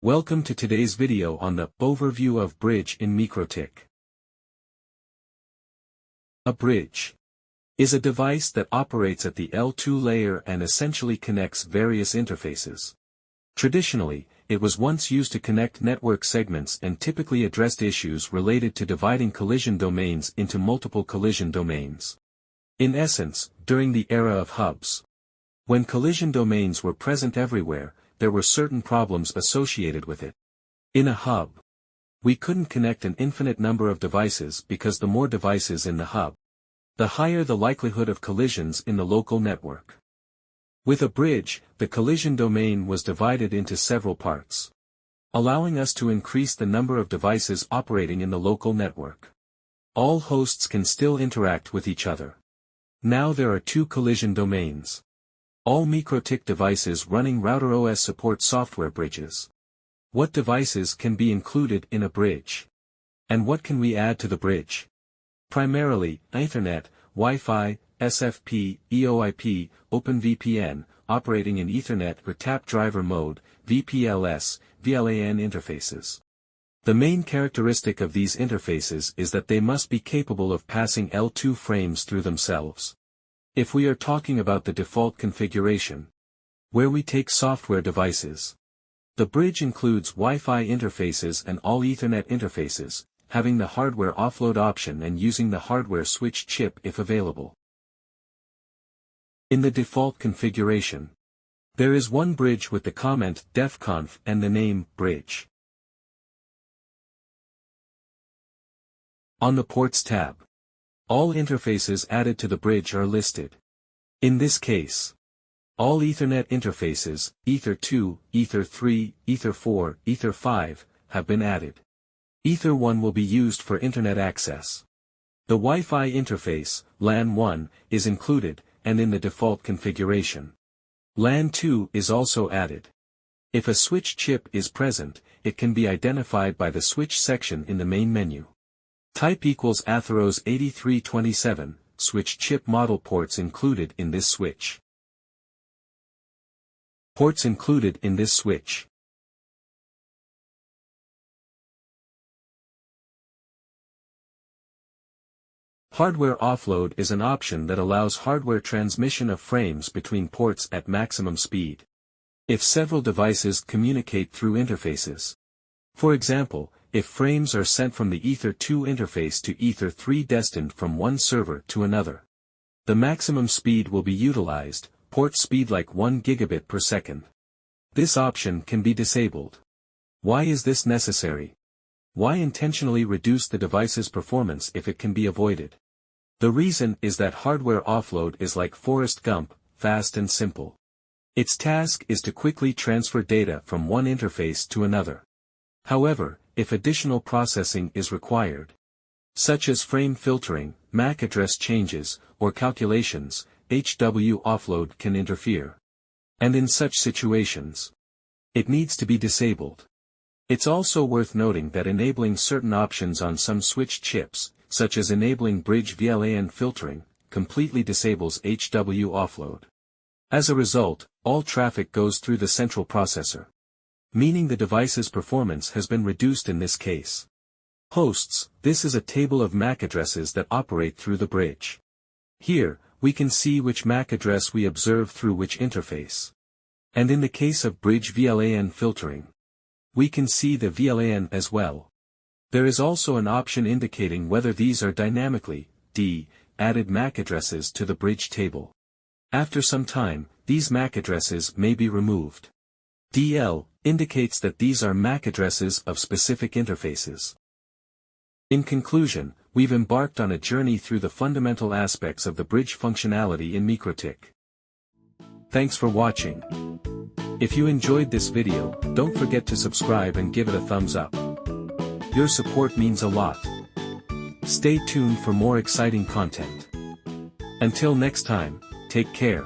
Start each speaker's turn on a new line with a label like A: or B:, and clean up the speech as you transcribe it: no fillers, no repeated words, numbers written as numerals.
A: Welcome to today's video on the overview of bridge in MikroTik. A bridge is a device that operates at the L2 layer and essentially connects various interfaces. Traditionally, it was once used to connect network segments and typically addressed issues related to dividing collision domains into multiple collision domains. In essence, during the era of hubs, when collision domains were present everywhere, there were certain problems associated with it. In a hub, we couldn't connect an infinite number of devices because the more devices in the hub, the higher the likelihood of collisions in the local network. With a bridge, the collision domain was divided into several parts, allowing us to increase the number of devices operating in the local network. All hosts can still interact with each other. Now there are two collision domains. All MikroTik devices running RouterOS support software bridges. What devices can be included in a bridge? And what can we add to the bridge? Primarily, Ethernet, Wi-Fi, SFP, EOIP, OpenVPN, operating in Ethernet or tap driver mode, VPLS, VLAN interfaces. The main characteristic of these interfaces is that they must be capable of passing L2 frames through themselves. If we are talking about the default configuration, where we take software devices, the bridge includes Wi-Fi interfaces and all Ethernet interfaces, having the hardware offload option and using the hardware switch chip if available. In the default configuration, there is one bridge with the comment defconf and the name bridge. On the Ports tab, all interfaces added to the bridge are listed. In this case, all Ethernet interfaces, Ether2, Ether3, Ether4, Ether5, have been added. Ether1 will be used for Internet access. The Wi-Fi interface, LAN1, is included, and in the default configuration. LAN2 is also added. If a switch chip is present, it can be identified by the switch section in the main menu. Type equals Atheros 8327, switch chip model ports included in this switch. Ports included in this switch. Hardware offload is an option that allows hardware transmission of frames between ports at maximum speed. If several devices communicate through interfaces. For example, if frames are sent from the Ether2 interface to Ether3 destined from one server to another, the maximum speed will be utilized, port speed like 1 gigabit per second. This option can be disabled. Why is this necessary? Why intentionally reduce the device's performance if it can be avoided? The reason is that hardware offload is like Forrest Gump, fast and simple. Its task is to quickly transfer data from one interface to another. However, if additional processing is required, such as frame filtering, MAC address changes, or calculations, HW offload can interfere. And in such situations, it needs to be disabled. It's also worth noting that enabling certain options on some switch chips, such as enabling bridge VLAN filtering, completely disables HW offload. As a result, all traffic goes through the central processor, meaning the device's performance has been reduced in this case. Hosts, this is a table of MAC addresses that operate through the bridge. Here, we can see which MAC address we observe through which interface. And in the case of bridge VLAN filtering, we can see the VLAN as well. There is also an option indicating whether these are dynamically added MAC addresses to the bridge table. After some time, these MAC addresses may be removed. DL indicates that these are MAC addresses of specific interfaces. In conclusion, we've embarked on a journey through the fundamental aspects of the bridge functionality in MikroTik. Thanks for watching. If you enjoyed this video, don't forget to subscribe and give it a thumbs up. Your support means a lot. Stay tuned for more exciting content. Until next time, take care.